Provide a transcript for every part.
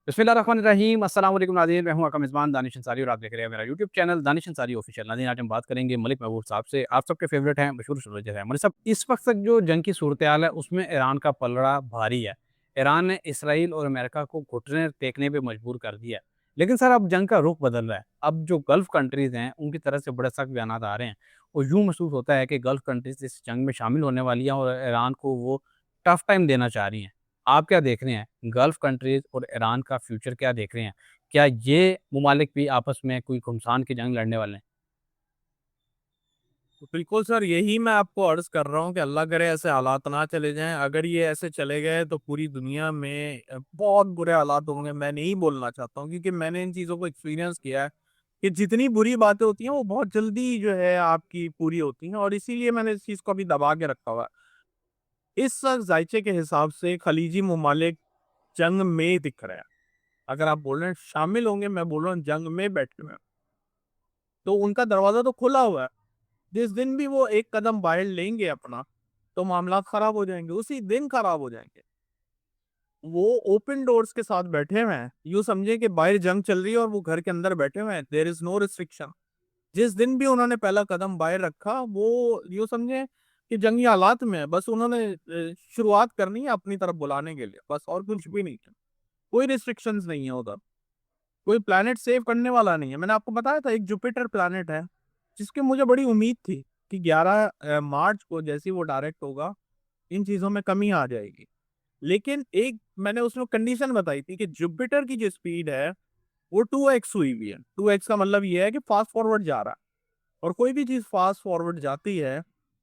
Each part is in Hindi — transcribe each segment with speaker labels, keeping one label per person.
Speaker 1: बिस्मिल्लाहिर्रहमानिर्रहीम अस्सलाम वालेकुम नाज़रीन, मैं हूँ आपका मेज़बान दानिश अंसारी और आप देख रहे हैं मेरा YouTube channel Danish Ansari official. नाज़रीन, आज हम बात करेंगे मलिक महबूब साहब से। आप सबके फेवरेट हैं, मशहूर शख्सियत हैं। मलिक साहब, इस वक्त तक जो जंग की सूरत-ए-हाल है उसमें ईरान का पलड़ा भारी है। ईरान ने इसराइल और अमेरिका को घुटने टेकने पे मजबूर कर दिया है। लेकिन सर, अब जंग का रुख बदल रहा है। अब जो गल्फ़ कंट्रीज़ हैं उनकी तरफ से बड़े सख्त बयानात आ रहे हैं और यूँ महसूस होता है कि गल्फ़ कंट्रीज़ इस जंग में शामिल होने वाली हैं और ईरान को वो टफ़ टाइम देना चाह रही हैं। आप क्या देख रहे हैं? गल्फ़ कंट्रीज़ और ईरान का फ्यूचर क्या देख रहे हैं? क्या ये ममालिक भी आपस में कोई घमासान की जंग लड़ने वाले हैं?
Speaker 2: तो बिल्कुल सर, यही मैं आपको अर्ज़ कर रहा हूँ कि अल्लाह करे ऐसे हालात ना चले जाएँ। अगर ये ऐसे चले गए तो पूरी दुनिया में बहुत बुरे हालात होंगे। मैं नहीं बोलना चाहता हूँ क्योंकि मैंने इन चीज़ों को एक्सपीरियंस किया है कि जितनी बुरी बातें होती हैं वो बहुत जल्दी जो है आपकी पूरी होती हैं और इसीलिए मैंने इस चीज़ को अभी दबा के रखा हुआ है। इस ज़ायचे के हिसाब से खलीजी ममालिक जंग में दिख रहे हैं। अगर आप बोल रहे हैं शामिल होंगे, मैं बोल रहा हूँ जंग में बैठे हुए हैं। तो उनका दरवाज़ा तो खुला हुआ है। जिस दिन भी वो एक कदम बाहर लेंगे अपना, तो मामलात खराब हो जाएँगे, उसी दिन खराब हो जाएँगे। वो ओपन डोर्स के साथ बैठे हुए हैं। यूँ समझिए कि बाहर जंग चल रही है और वो घर के अंदर बैठे हुए हैं। There is no restriction. जिस दिन भी उन्होंने पहला कदम बाहर रखा, वो यूँ समझें कि जंगी हालात में है। बस उन्होंने शुरुआत करनी है अपनी तरफ बुलाने के लिए, बस और कुछ भी नहीं है। कोई रिस्ट्रिक्शंस नहीं है उधर। कोई प्लैनेट सेव करने वाला नहीं है। मैंने आपको बताया था एक जुपिटर प्लैनेट है, जिसकी मुझे बड़ी उम्मीद थी कि 11 मार्च को जैसे ही वो डायरेक्ट होगा, इन चीज़ों में कमी आ जाएगी। लेकिन एक मैंने उसमें कंडीशन बताई थी कि जुपिटर की जो स्पीड है, वो 2x हुई हुई है। 2x का मतलब ये है कि फ़ास्ट फॉरवर्ड जा रहा है और कोई भी चीज़ फ़ास्ट फॉरवर्ड जाती है,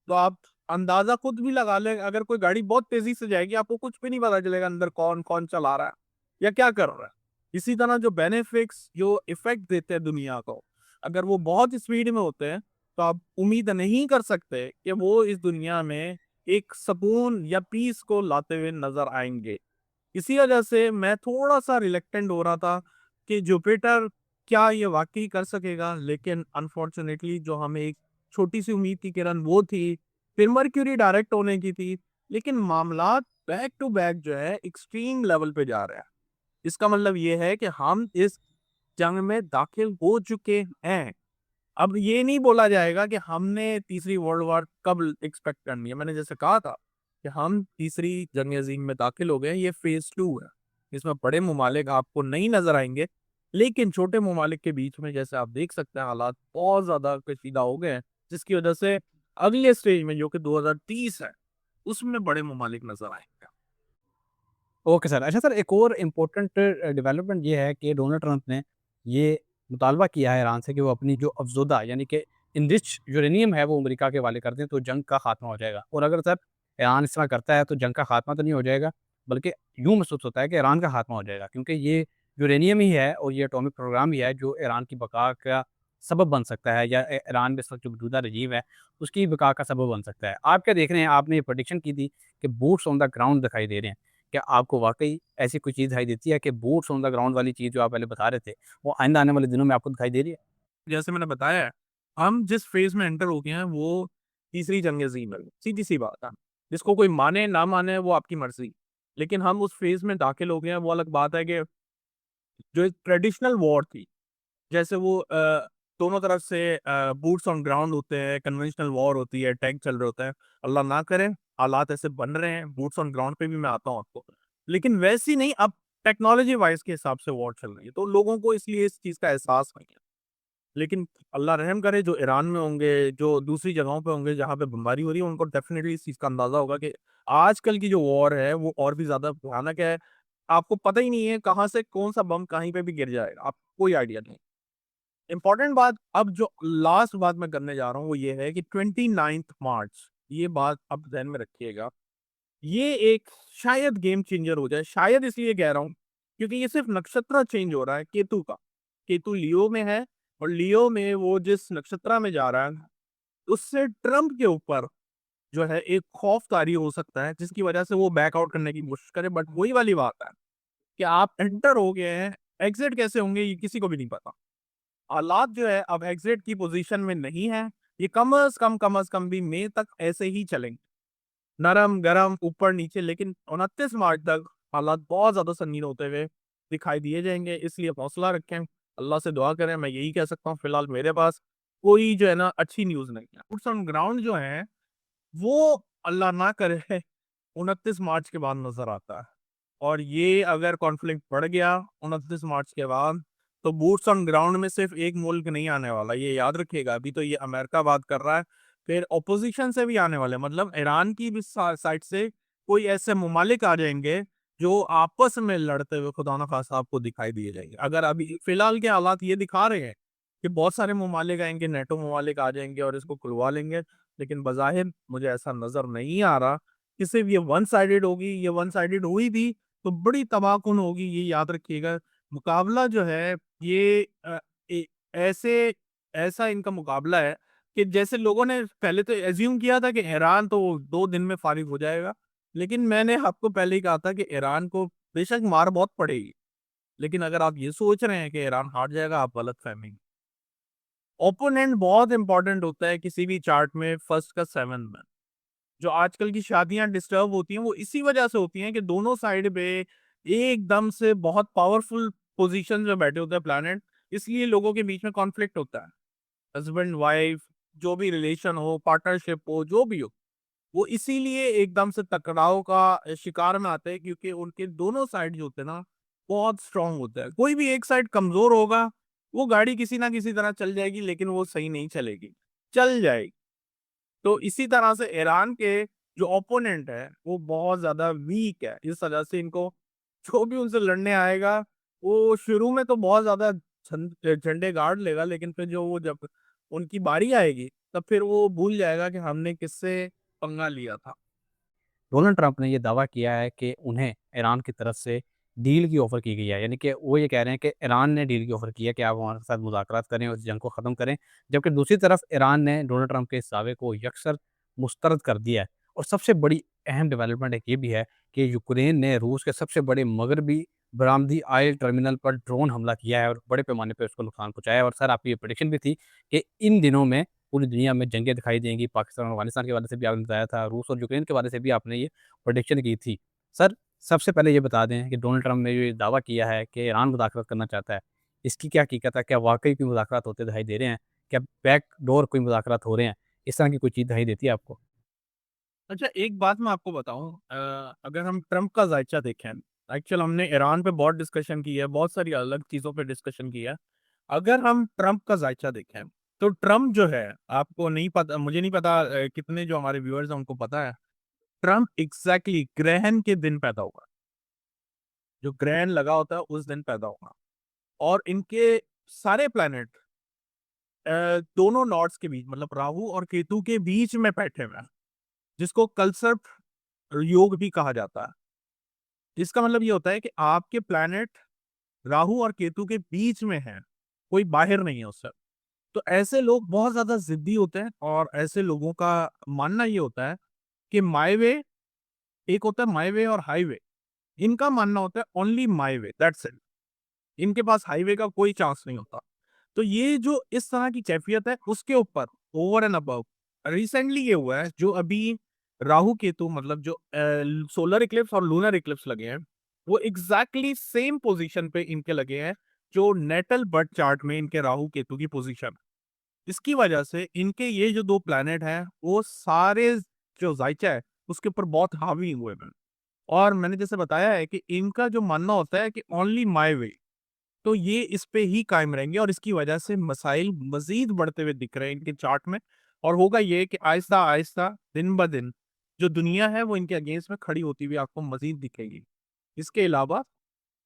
Speaker 2: तो आप अंदाज़ा खुद भी लगा लें, अगर कोई गाड़ी बहुत तेज़ी से जाएगी, आपको कुछ भी नहीं पता चलेगा अंदर कौन-कौन चला रहा है या क्या कर रहा है। इसी तरह जो बेनिफिट्स जो इफ़ेक्ट देते हैं दुनिया को, अगर वो बहुत स्पीड में होते हैं, तो आप उम्मीद नहीं कर सकते कि वो इस दुनिया में एक सुकून या पीस को लाते हुए नज़र आएँगे। इसी वजह से मैं थोड़ा-सा रिलक्टेंट हो रहा था कि जुपिटर क्या ये वाक़ई कर सकेगा? लेकिन अनफॉर्च्यूनेटली जो हमें एक छोटी-सी उम्मीद की किरण वो थी, फिर मर्क्यूरी डायरेक्ट होने की थी, लेकिन मामलात बैक टू बैक जो है एक्सट्रीम लेवल पे जा रहे हैं। इसका मतलब ये है कि हम इस जंग में दाखिल हो चुके हैं। अब ये नहीं बोला जाएगा कि हमने तीसरी वर्ल्ड वॉर कब एक्सपेक्ट करनी है। मैंने जैसे कहा था कि हम तीसरी जंग अज़ीम में दाखिल हो गए हैं, ये फ़ेज़ 2 है। इसमें बड़े ममालिक आपको नहीं नज़र आएँगे, लेकिन छोटे ममालिक के बीच में जैसे आप देख सकते हैं हालात बहुत ज़्यादा कशीदा हो गए हैं, जिसकी वजह से अगले स्टेज में जो कि 2030 है, उसमें बड़े ममालिक नज़र आएँगे।
Speaker 1: Okay sir. अच्छा सर, एक और इम्पोर्टेंट डेवलपमेंट ये है कि डोनाल्ड ट्रंप ने ये मुतालबा किया है ईरान से कि वो अपनी जो अफ़ज़ुदा यानी कि इनरिच यूरेनियम है वो अमेरिका के हवाले कर दें तो जंग का खात्मा हो जाएगा। और अगर सर ईरान इस तरह करता है तो जंग का खात्मा तो नहीं हो जाएगा, बल्कि यूँ महसूस होता है कि ईरान का खात्मा हो जाएगा, क्योंकि ये यूरेनियम ही है और ये एटॉमिक प्रोग्राम ही है जो ईरान की बका का सबब बन सकता है, या ईरान में इस वक़्त जो मौजूदा रजीम है उसकी बका का सबब बन सकता है। आप क्या देख रहे हैं? आपने ये प्रेडिक्शन की थी कि बूट्स ऑन द ग्राउंड दिखाई दे रहे हैं। क्या आपको वाक़ई ऐसी कोई चीज़ दिखाई देती है कि बूट्स ऑन द ग्राउंड वाली चीज़ जो आप पहले बता रहे थे, वो आइंदा आने वाले दिनों में आपको दिखाई दे रही है?
Speaker 2: जैसे मैंने बताया है, हम जिस फ़ेज़ में एंटर हो गए हैं वो तीसरी जंग अज़ीम है, सीधी-सी बात है। जिसको कोई माने ना माने वो आपकी मर्ज़ी। लेकिन हम उस फ़ेज़ में दाखिल हो गए हैं, वो अलग बात है कि जो एक ट्रेडिशनल वॉर थी, जैसे वो दोनों तरफ से बूट्स ऑन ग्राउंड होते हैं, कन्वेंशनल वॉर होती है, टैंक चल रहे होते हैं। अल्लाह ना करे हालात ऐसे बन रहे हैं, बूट्स ऑन ग्राउंड पे भी मैं आता हूँ आपको। लेकिन वैसी नहीं, अब टेक्नोलॉजी वाइज़ के हिसाब से वॉर चल रही है, तो लोगों को इसलिए इस चीज़ का एहसास नहीं है। लेकिन अल्लाह रहम करे जो ईरान में होंगे, जो दूसरी जगहों पे होंगे जहाँ पे बमबारी हो रही है, उनको डेफ़िनेटली इस चीज़ का अंदाज़ा होगा कि आजकल की जो वॉर है, वो और भी ज़्यादा भयानक है। आपको पता ही नहीं है कहाँ से कौन-सा बम कहीं पे भी गिर जाएगा, आपको कोई आइडिया नहीं। इम्पोर्टेंट बात अब जो लास्ट बात मैं करने जा रहा हूँ, वो ये है कि 29th मार्च, ये बात आप ज़हन में रखिएगा। ये एक शायद गेम चेंजर हो जाए, शायद इसलिए कह रहा हूँ, क्योंकि ये सिर्फ़ नक्षत्र चेंज हो रहा है केतु का। केतु लियो में है और लियो में वो जिस नक्षत्र में जा रहा है, उससे ट्रम्प के ऊपर जो है एक खौफ तारी हो सकता है, जिसकी वजह से वो बैक आउट करने की कोशिश करे। बट वही वाली बात है कि आप एंटर हो गए हैं, एग्ज़िट कैसे होंगे ये किसी को भी नहीं पता। हालात जो है अब एग्ज़िट की पोज़ीशन में नहीं है, ये कम अज़ कम भी मई तक ऐसे ही चलेंगे। नरम-गरम, ऊपर-नीचे, लेकिन 29 मार्च तक हालात बहुत ज़्यादा संगीन होते हुए दिखाई दिए जाएंगे, इसलिए हौसला रखें, अल्लाह से दुआ करें। मैं यही कह सकता हूँ, फिलहाल मेरे पास कोई जो है ना अच्छी न्यूज़ नहीं है। बूट्स ऑन ग्राउंड जो है वो अल्लाह ना करे 29 मार्च के बाद नजर आता है। और ये अगर कॉन्फ्लिक्ट बढ़ गया 29 मार्च के बाद, तो बूट्स ऑन ग्राउंड में सिर्फ एक मुल्क नहीं आने वाला, ये याद रखिएगा। अभी तो ये अमेरिका बात कर रहा है, फिर ओपोजिशन से भी आने वाले, मतलब ईरान की भी साइड से कोई ऐसे ममालिक आ जाएंगे जो आपस में लड़ते हुए खुदा न खास्ता आपको दिखाई दिए जाएंगे। अगर अभी फिलहाल के हालात ये दिखा रहे हैं कि बहुत सारे ममालिक आएंगे, नेटो ममालिक आ जाएंगे और इसको खुलवा लेंगे, लेकिन बज़ाहिर मुझे ऐसा नजर नहीं आ रहा कि सिर्फ ये वन साइडेड होगी। ये वन साइडेड हुई भी तो बड़ी तबाहकुन होगी, ये याद रखिएगा। मुकाबला जो है ये ऐसे ऐसा इनका मुकाबला है कि जैसे लोगों ने पहले तो एज्यूम किया था कि ईरान तो 2 दिन में फारिग हो जाएगा, लेकिन मैंने आपको पहले ही कहा था कि ईरान को बेशक मार बहुत पड़ेगी, लेकिन अगर आप ये सोच रहे हैं कि ईरान हार जाएगा, आप गलत फहमी। ओपोनेंट बहुत इंपॉर्टेंट होता है किसी भी चार्ट में, फर्स्ट का सेवन में। जो आजकल की शादियां डिस्टर्ब होती हैं वो इसी वजह से होती हैं कि दोनों साइड पे एकदम से बहुत पावरफुल पोजीशन में बैठे होते हैं प्लैनेट, इसलिए लोगों के बीच में कॉन्फ्लिक्ट होता है। हस्बैंड वाइफ, जो भी रिलेशन हो, पार्टनरशिप हो, जो भी हो, वो इसीलिए एकदम से टकराव का शिकार में आते हैं, क्योंकि उनके दोनों साइड जो होते हैं ना बहुत स्ट्रांग होता है। कोई भी एक साइड कमजोर होगा, वो गाड़ी किसी ना किसी तरह चल जाएगी, लेकिन वो सही नहीं चलेगी, चल जाएगी। तो इसी तरह से ईरान के जो ओपोनेंट है वो बहुत ज्यादा वीक है, इस वजह से इनको जो भी उनसे लड़ने आएगा वो शुरू में तो बहुत ज्यादा झंडे गाड़ लेगा, लेकिन फिर जो वो जब उनकी बारी आएगी तब फिर वो भूल जाएगा कि हमने किससे पंगा लिया था।
Speaker 1: डोनाल्ड ट्रंप ने ये दावा किया है कि उन्हें ईरान की तरफ से डील की ऑफ़र की गई है, यानी कि वो ये कह रहे हैं कि ईरान ने डील की ऑफ़र की है कि आप हमारे साथ मुज़ाकरात करें और इस जंग को ख़त्म करें। जबकि दूसरी तरफ ईरान ने डोनाल्ड ट्रंप के इस दावे को यकसर मुस्तरद कर दिया है। और सबसे बड़ी अहम डेवलपमेंट एक ये भी है कि यूक्रेन ने रूस के सबसे बड़े मगरबी बरामदी ऑयल टर्मिनल पर ड्रोन हमला किया है और बड़े पैमाने पे उसको नुकसान पहुँचाया है। और सर, आपकी ये प्रेडिक्शन भी थी कि इन दिनों में पूरी दुनिया में जंगें दिखाई देंगी। पाकिस्तान और अफ़गानिस्तान के बारे से भी आपने बताया था, रूस और यूक्रेन के बारे से भी आपने ये प्रेडिक्शन की थी। सर, सबसे पहले ये बता दें कि डोनाल्ड ट्रंप ने जो ये दावा किया है कि ईरान मुज़ाकरात करना चाहता है, इसकी क्या हकीकत है? क्या वाक़ई कोई मुज़ाकरात होते दिखाई दे रहे हैं? क्या बैकडोर कोई मुज़ाकरात हो रहे हैं? इस तरह की कोई चीज़ दिखाई देती है आपको?
Speaker 2: अच्छा, एक बात मैं आपको बताऊं, अगर हम ट्रम्प का जायचा देखें, एक्चुअल हमने ईरान पे बहुत डिस्कशन की है, बहुत सारी अलग चीज़ों पे डिस्कशन किया है। अगर हम ट्रम्प का जायचा देखें तो ट्रम्प जो है, आपको नहीं पता, मुझे नहीं पता कितने जो हमारे व्यूअर्स हैं उनको पता है, ट्रम्प एग्जैक्टली ग्रहण के दिन पैदा हुआ, जो ग्रहण लगा होता है उस दिन पैदा हुआ। और इनके सारे प्लैनेट दोनों नॉर्ड्स के बीच, मतलब राहु और केतु के बीच में बैठे हुए हैं, जिसको कलसर्प योग भी कहा जाता है। इसका मतलब ये होता है कि आपके प्लैनेट राहु और केतु के बीच में है, कोई बाहर नहीं है उससे। तो ऐसे लोग बहुत ज्यादा जिद्दी होते हैं, और ऐसे लोगों का मानना ये होता है कि माई वे, एक होता है माई वे और हाईवे, इनका मानना होता है only my way, that's it. इनके पास हाईवे का कोई चांस नहीं होता। तो ये जो इस तरह की कैफियत है, उसके ऊपर ओवर एंड अबव रिसेंटली ये हुआ है, जो अभी राहु केतु, मतलब जो सोलर इक्लिप्स और लूनर इक्लिप्स लगे हैं, वो एग्जैक्टली सेम पोजीशन पे इनके लगे हैं जो नेटल बर्थ चार्ट में इनके राहु केतु की पोजीशन। इसकी वजह से इनके ये जो दो प्लैनेट हैं वो सारे जो जायचा है उसके ऊपर बहुत हावी हुए हैं। और मैंने जैसे बताया है कि इनका जो मानना होता है कि ओनली माई वे, तो ये इस पे ही कायम रहेंगे, और इसकी वजह से मसाइल मजीद बढ़ते हुए दिख रहे हैं इनके चार्ट में। और होगा ये कि आहिस्ता आहिस्ता दिन ब दिन जो दुनिया है वो इनके अगेंस्ट में खड़ी होती हुई आपको मजीद दिखेगी। इसके अलावा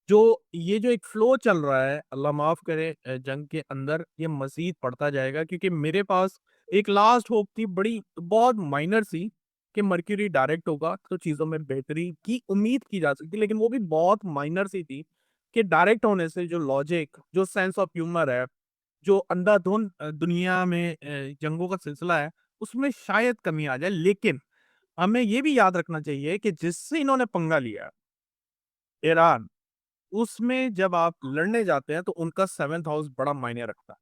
Speaker 2: जो ये जो एक फ्लो चल रहा है, अल्लाह माफ करे, जंग के अंदर ये मजीद बढ़ता जाएगा, क्योंकि मेरे पास एक लास्ट होप थी, बड़ी बहुत माइनर सी, कि मर्क्यूरी डायरेक्ट होगा तो चीजों में बेहतरी की उम्मीद की जा सकती, लेकिन वो भी बहुत माइनर सी थी कि डायरेक्ट होने से जो लॉजिक, जो सेंस ऑफ ह्यूमर है, जो अंधाधुन दुनिया में जंगों का सिलसिला है, उसमें शायद कमी आ जाए। लेकिन हमें ये भी याद रखना चाहिए कि जिससे इन्होंने पंगा लिया, ईरान, उसमें जब आप लड़ने जाते हैं तो उनका सेवेंथ हाउस बड़ा मायने रखता है,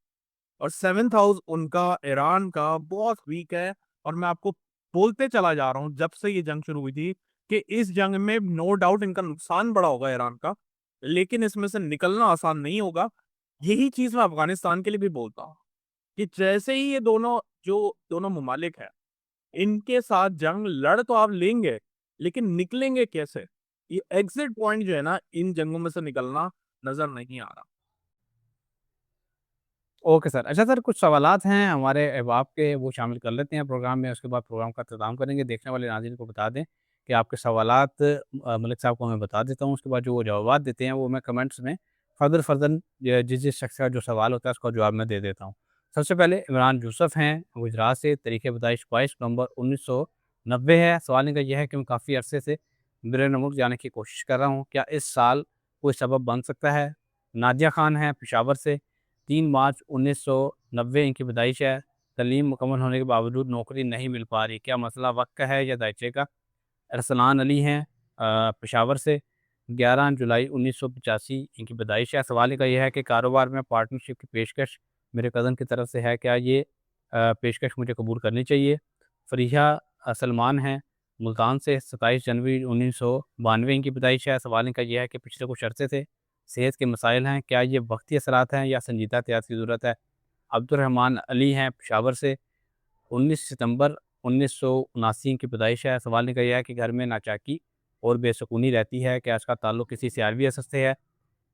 Speaker 2: और सेवेंथ हाउस उनका ईरान का बहुत वीक है। और मैं आपको बोलते चला जा रहा हूं जब से ये जंग शुरू हुई थी कि इस जंग में नो डाउट इनका नुकसान बड़ा होगा ईरान का, लेकिन इसमें से निकलना आसान नहीं होगा। यही चीज़ मैं अफ़गानिस्तान के लिए भी बोलता हूँ, कि जैसे ही ये दोनों ममालिक हैं, इनके साथ जंग लड़ तो आप लेंगे, लेकिन निकलेंगे कैसे? ये एग्ज़िट पॉइंट जो है ना, इन जंगों में से निकलना नज़र नहीं आ रहा।
Speaker 1: Okay sir. अच्छा सर, कुछ सवालात हैं हमारे अहबाब के, वो शामिल कर लेते हैं प्रोग्राम में, उसके बाद प्रोग्राम का अख्ताम करेंगे। देखने वाले नाज़रीन को बता दें कि आपके सवालात मलिक साहब को मैं बता देता हूँ, उसके बाद जो वो जवाबात देते हैं वो मैं कमेंट्स में फ़र्दर जिस शख्स का जो सवाल होता है उसका जवाब मैं दे देता हूँ। सबसे पहले इमरान यूसुफ़ हैं गुजरात से, तारीख़ पैदाइश 22 नवंबर 1990 है। सवाल इनका ये है कि मैं काफ़ी अरसे से बिर-ए-मुल्क जाने की कोशिश कर रहा हूँ, क्या इस साल कोई सबब बन सकता है? नादिया खान हैं पेशावर से, 3 मार्च 1990 इनकी पैदाइश है। तालीम मुकम्मल होने के बावजूद नौकरी नहीं मिल पा रही, क्या मसला वक़्त का है या दायचे का? अरसलान अली हैं पेशावर से, 11 जुलाई 1985 इनकी पैदाइश है। सवाल इनका ये है कि कारोबार में पार्टनरशिप की पेशकश मेरे कज़न की तरफ से है, क्या ये पेशकश मुझे कबूल करनी चाहिए? फ़रीहा सलमान हैं मुल्तान से, 27 जनवरी 1992 इनकी पैदाइश है। सवाल इनका ये है कि पिछले कुछ अरसे से सेहत के मसाइल हैं, क्या ये वक़्ती असरात हैं या संजीदा एहतियात की ज़रूरत है? अब्दुर्रहमान अली हैं पेशावर से, 19 सितंबर 1979 की पैदाइश है। सवाल इनका यह है कि घर में नाचाकी और बेसुकूनी रहती है, क्या इसका ताल्लुक किसी सियारवी असर से है?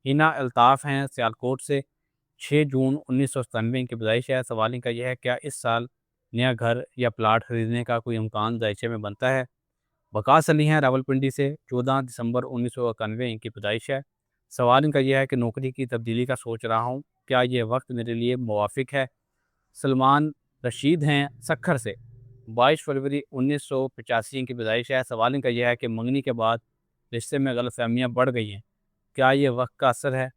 Speaker 1: हिना अल्ताफ़ हैं सियालकोट से, 6 जून 1997 इनकी पैदाइश है। सवाल इनका यह है, क्या इस साल नया घर या प्लाट खरीदने का कोई इम्कान दायचे में बनता है? वकास अली हैं रावलपिंडी से, 14 दिसंबर 1991 इनकी पैदाइश है। सवाल इनका यह है कि नौकरी की तब्दीली का सोच रहा हूँ, क्या ये वक्त मेरे लिए मुवाफ़िक है? सलमान रशीद हैं सक्खर से, 22 फरवरी 1985 इनकी पैदाइश है। सवाल इनका यह है कि मंगनी के बाद रिश्ते में गलतफ़हमियाँ बढ़ गई हैं, क्या ये वक्त का असर है?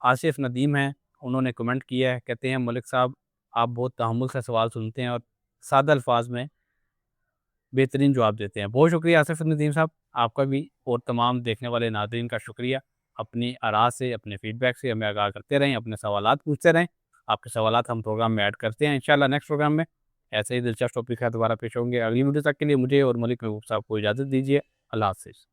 Speaker 1: आसिफ नदीम हैं, उन्होंने कमेंट किया है, कहते हैं मलिक साहब आप बहुत तहम्मुल से सवाल सुनते हैं और सादा अल्फाज में बेहतरीन जवाब देते हैं। बहुत शुक्रिया आसिफ नदीम साहब, आपका भी और तमाम देखने वाले नाज़रीन का शुक्रिया। अपनी आरा से, अपने फ़ीडबैक से हमें आगाह करते रहें, अपने सवालात पूछते रहें। आपके सवालात हम प्रोग्राम में ऐड करते हैं। इंशाअल्लाह नेक्स्ट प्रोग्राम में ऐसे ही दिलचस्प टॉपिक है दोबारा पेश होंगे। अगली वीडियो तक के लिए मुझे और मलिक महबूब साहब को इजाज़त दीजिए। अल्लाह हाफ़िज़।